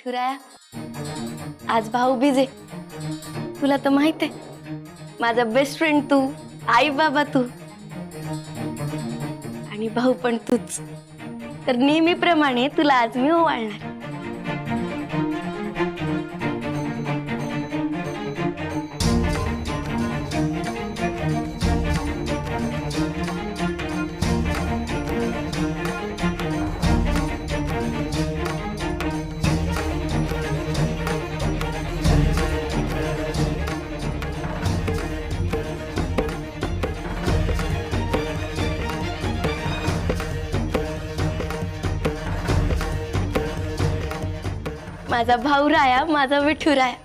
विठुराया, आज भाऊबीज आहे. तुला तर माहित आहे, माझा बेस्ट फ्रेंड तू, आई बाबा तू आणि भाऊ पण तूच. तर नेहमीप्रमाणे तुला आज मी ओवाळणार. माझा भाऊ राया, माझा विठुराया.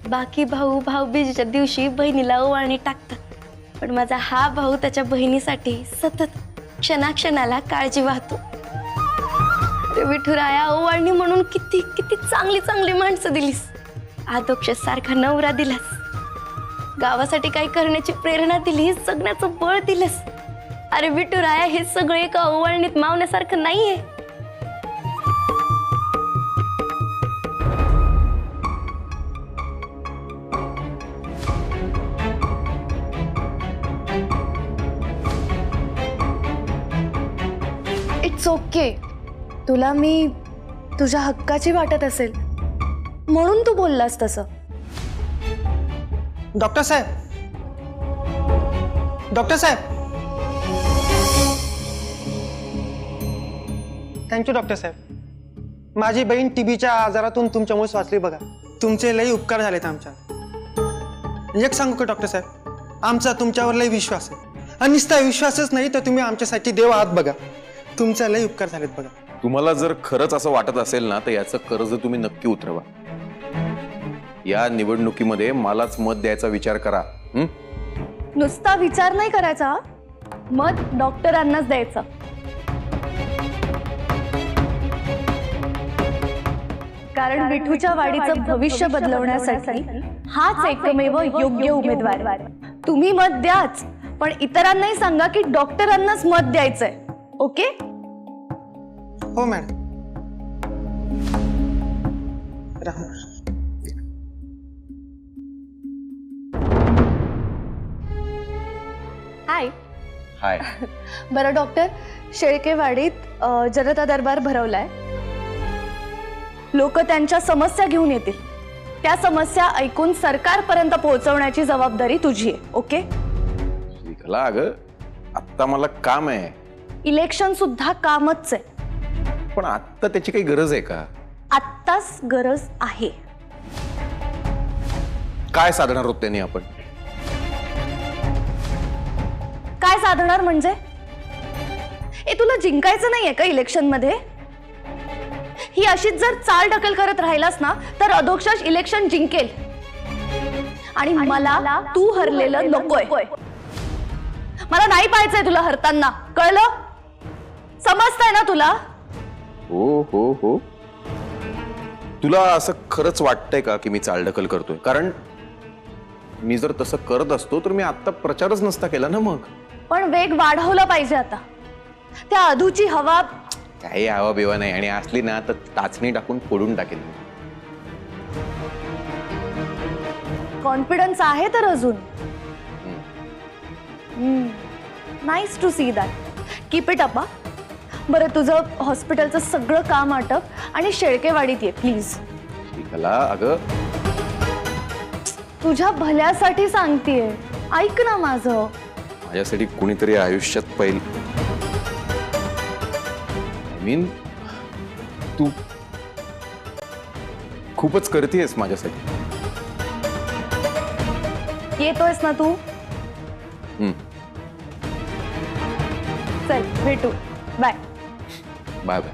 बाकी भाऊ भाऊबीजेच्या दिवशी बहिणीला ओवाळणी टाकतात, पण माझा हा भाऊ त्याच्या बहिणीसाठी सतत क्षणाक्षणाला काळजी वाहतो. अरे विठुराया, ओवाळणी म्हणून किती किती चांगली चांगली माणसं दिलीस. आदोक्ष सारखा नवरा दिलास, गावासाठी काही करण्याची प्रेरणा दिलीस, जगण्याचं बळ दिलंस. अरे विठुराया, हे सगळं एका ओवाळणीत मावण्यासारखं नाहीये. It's okay. तुला मी तुझ्या हक्काची वाटत असेल म्हणून तू बोललास तसं. डॉक्टर साहेब, डॉक्टर साहेब, थँक्यू डॉक्टर साहेब. माझी बहीण टीबीच्या आजारातून तुमच्यामुळे वाचली बघा. तुमचे लई उपकार झालेत आमच्या. एक सांगू का डॉक्टर साहेब, आमचा तुमच्यावर लई विश्वास आहे. आणि नुसता विश्वासच नाही तर तुम्ही आमच्यासाठी देव आहात बघा. तुमचे लई उपकार झालेत बघा. तुम्हाला जर खरंच असं वाटत असेल ना, तर याचं कर्ज तुम्ही नक्की उतरवा. या निवडणुकीमध्ये मलाच मत द्यायचा विचार करा. नुसता विचार नाही करायचा, मत डॉक्टरांनाच द्यायचं. कारण विठूच्या वाडीचं भविष्य बदलवण्यासाठी हाच एकमेव योग्य उमेदवार. तुम्ही मत द्याच, पण इतरांनाही सांगा की डॉक्टरांनाच मत द्यायचंय. ओके? हो मॅडम. राम. हाय. हाय. बरं डॉक्टर, शेळकेवाडीत जनता दरबार भरवलाय. लोक त्यांच्या समस्या घेऊन येतील. त्या समस्या ऐकून सरकारपर्यंत पोहोचवण्याची जबाबदारी तुझी आहे. ओके? अगं, आता मला काम आहे. इलेक्शन सुद्धा कामच आहे. पण आता त्याची काही गरज आहे का? आत्ताच गरज आहे. काय साधणार आहोत त्यांनी आपण? काय साधणार म्हणजे? तुला जिंकायचं नाहीये का इलेक्शन मध्ये? ही अशीच जर चाल ढकल करत राहिलास ना, तर अधोक्षज इलेक्शन जिंकेल. आणि मला तू हरलेलं नकोय. मला नाही पाहायचंय तुला हरताना. कळलं? समजतंय ना तुला? हो हो हो. तुला असं खरंच वाटतंय का की मी चालढकल करतोय? कारण मी जर तसं करत असतो तर मी आता प्रचारच नसता केला ना. मग पण वेग वाढवला पाहिजे आता. त्या अधूची हवा काही हवा बिवा नाही, आणि असली ना तर टाचणी टाकून फोडून टाकेल. कॉन्फिडन्स आहे तर अजून. Nice to see that. Keep it up. बरं, तुझं हॉस्पिटलचं सगळं काम आटप आणि शेळकेवाडीत ये प्लीज. अगं, तुझ्या भल्यासाठी सांगतेय, ऐक ना माझं. माझ्यासाठी कुणीतरी आयुष्यात पहिलं. तू खूपच करतेयस माझ्यासाठी. येतोयस ना तू? चल भेटू. Bye bye bye.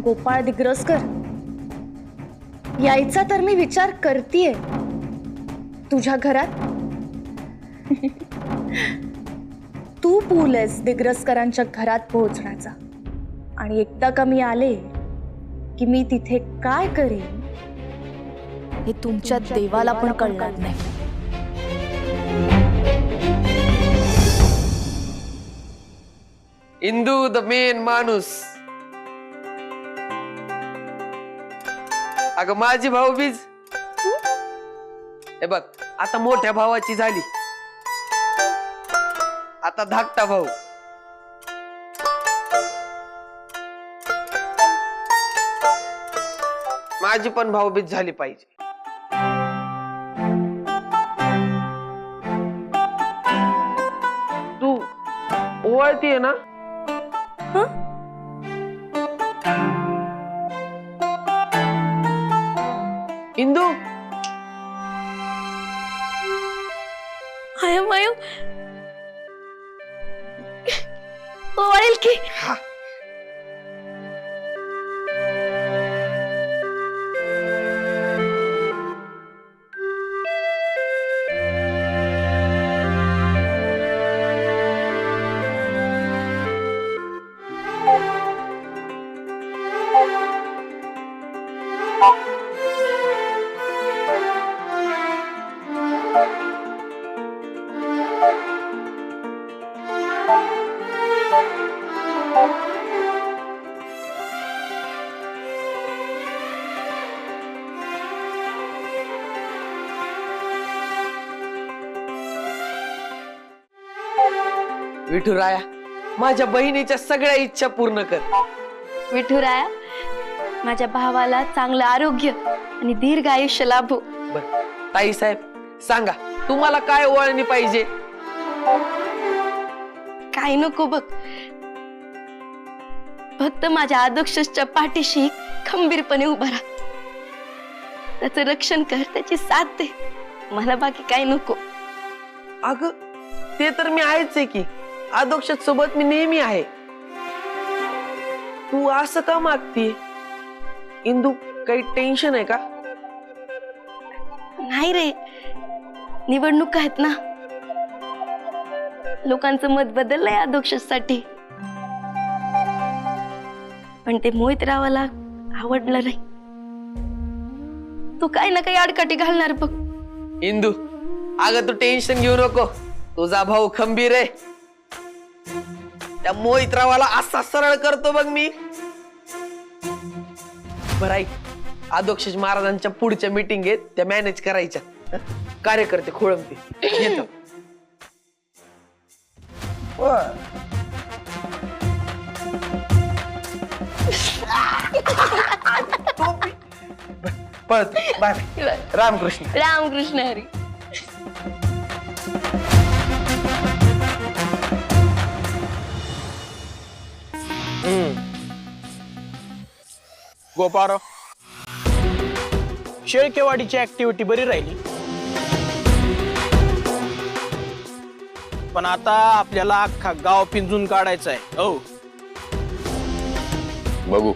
Gopal Digraskar, यायचा तर मी विचार करतीये तुझ्या घरात. तू पूल आहेस दिग्रसकरांच्या घरात पोहोचण्याचा. आणि एकदा का मी आले की मी तिथे काय करेन हे तुमच्या देवाला पण कळणार नाही. इंदू द मेन माणूस. अगं माझी भाऊबीज हे बघ, आता मोठ्या भावाची झाली, आता धाकटा भाऊ. माझी पण भाऊबीज झाली पाहिजे. तू ओळखतीये ना? इंदू हाय मायू ओवाळेल की. विठुराया, माझ्या बहिणीच्या सगळ्या इच्छा पूर्ण कर. विठुराया, माझ्या भावाला चांगलं आरोग्य आणि दीर्घ आयुष्य लाभो. बर ताई साहेब, सांगा तुम्हाला काय ओळणी पाहिजे? काय नको बघ, फक्त माझ्या आदर्शच्या पाठीशी खंबीरपणे उभा राहा. त्याचं रक्षण कर, त्याची साथ दे. मला बाकी काय नको. अग ते तर मी आहेच आहे की, आदोक्ष सोबत मी नेहमी आहे. तू असं का मागतीये? इंदू, काही टेन्शन आहे का? नाही रे, निवडणूक आहेत ना, लोकांचं मत बदललंय आदोक्षसाठी, पण ते मोहितरावाला आवडलं नाही. तू काय ना काही आडकाठी घालणार बघ. इंदू, अगं तू टेन्शन घेऊ नको, तुझा भाऊ खंबीर आहे. त्या मोहितरावाला असा सरळ करतो बघ मी. बरं ऐक, आदोक्षज महाराजांच्या पुढच्या मीटिंग आहेत, त्या मॅनेज करायच्या. कार्यकर्ते खोळंबते, येतो. पळत बाय. रामकृष्ण. रामकृष्ण हरी. गोपाळराव, शेळकेवाडीची ऍक्टिव्हिटी बरी राहिली, पण आता आपल्याला अख्खा गाव पिंजून काढायचं आहे. हो, बघू.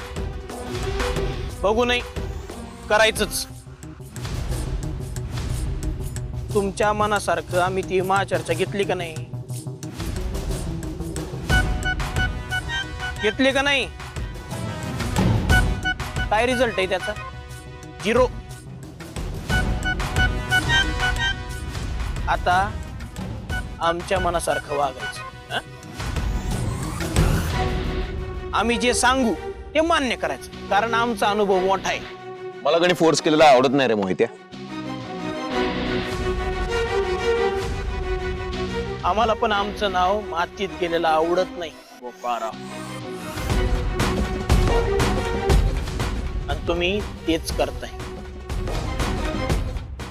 बघू नाही, करायचंच. तुमच्या मनासारखं आम्ही ती महाचर्चा घेतली का नाही? घेतली का नाही? काय रिझल्ट आहे त्याचा? 0. आता आमच्या मनासारखं वागायचं. आम्ही जे सांगू ते मान्य करायचं, कारण आमचा अनुभव मोठा आहे. मला कधी फोर्स केलेला आवडत नाही रे मोहित्या. आम्हाला पण आमचं नाव मातीत गेलेलं आवडत नाही गोपाळराव, आणि तुम्ही तेच करताय.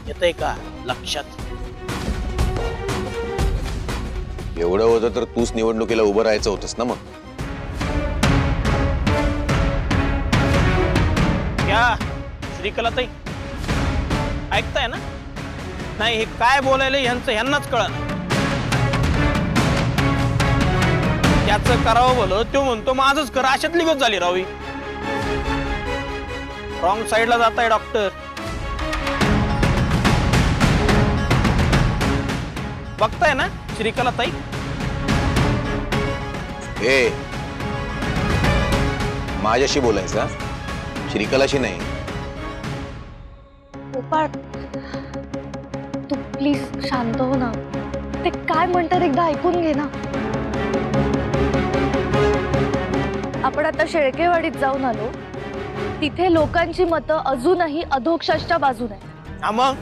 येतंय का लक्षात? एवढं होतं तर तूच निवडणुकीला उभं राहायचं होतंस ना. मग या श्रीकलाताई, ऐकताय ना? नाही, हे काय बोलायला ह्यांनाच कळलं. त्याचं करावं बोल, तो म्हणतो माझंच कर. अशातली गोष्ट झाली रावी. रॉंग साईडला जाताय डॉक्टर. बघताय ना श्रीकलाताई? ए, माझ्याशी बोलायचं, श्रीकलाशी नाही. गोपाळ, तू प्लीज शांत हो ना. ते काय म्हणतात एकदा ऐकून घे ना. आपण आता शेळकेवाडीत जाऊन आलो, तिथे लोकांची मतं अजूनही अधोक्षाच्या बाजूने आहेत. हा मग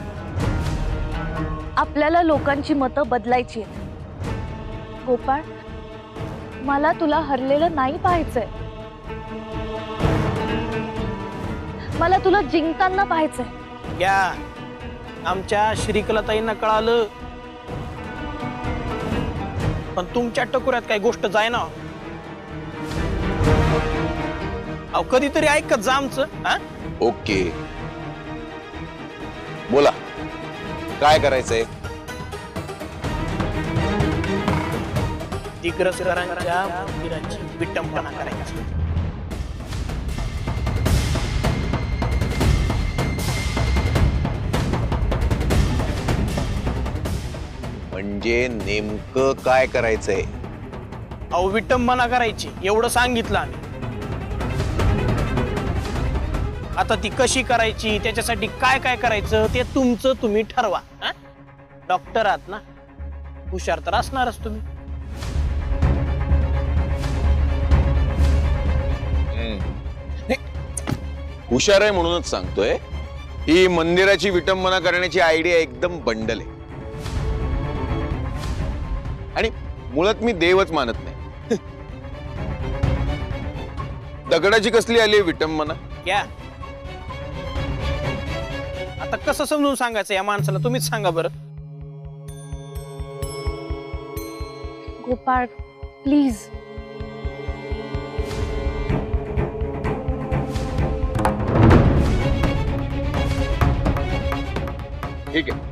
आपल्याला लोकांची मतं बदलायची आहेत. गोपाळ, मला तुला हरलेलं नाही पाहायचंय. मला तुला जिंकताना पाहायचंय. घ्या, आमच्या श्रीकलाताईंना कळालं, पण तुमच्या टकोऱ्यात काही गोष्ट जाय ना. अहो कधीतरी ऐकत जा आमचं. हा ओके, बोला काय करायचंय? दिग्रसरांच्या मंदिराची विटंबना करायची. म्हणजे नेमकं काय करायचंय? अहो विटंबना करायची एवढं सांगितलं आम्ही. आता ती कशी करायची, त्याच्यासाठी काय काय करायचं ते तुमचं तुम्ही ठरवा. डॉक्टर आहात ना, हुशार तर असणारच तुम्ही. हुशार आहे म्हणूनच सांगतोय, ही मंदिराची विटंबना करण्याची आयडिया एकदम बंडल आहे. आणि मुळात मी देवच मानत नाही. दगडाची कसली आली विटंबना? या आता कसं समजून सांगायचं या माणसाला, तुम्हीच सांगा बरं. गोपाळ, प्लीज. ठीक आहे,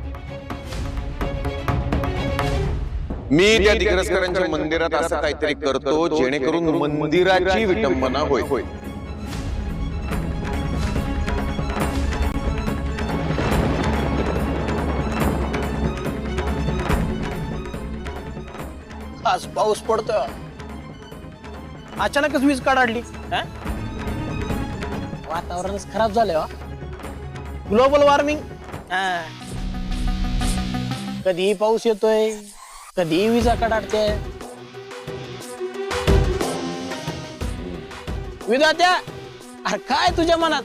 मी त्या दिग्रसकरांच्या मंदिरात असं काहीतरी करतो जेणेकरून मंदिराची विटंबना होईल. आज पाऊस पडतोय, अचानकच वीज काढली. वातावरणच खराब झालंय. Global warming. कधीही पाऊस येतोय, कधीही विजा कडाडते. विधात्या, अरे काय तुझ्या मनात?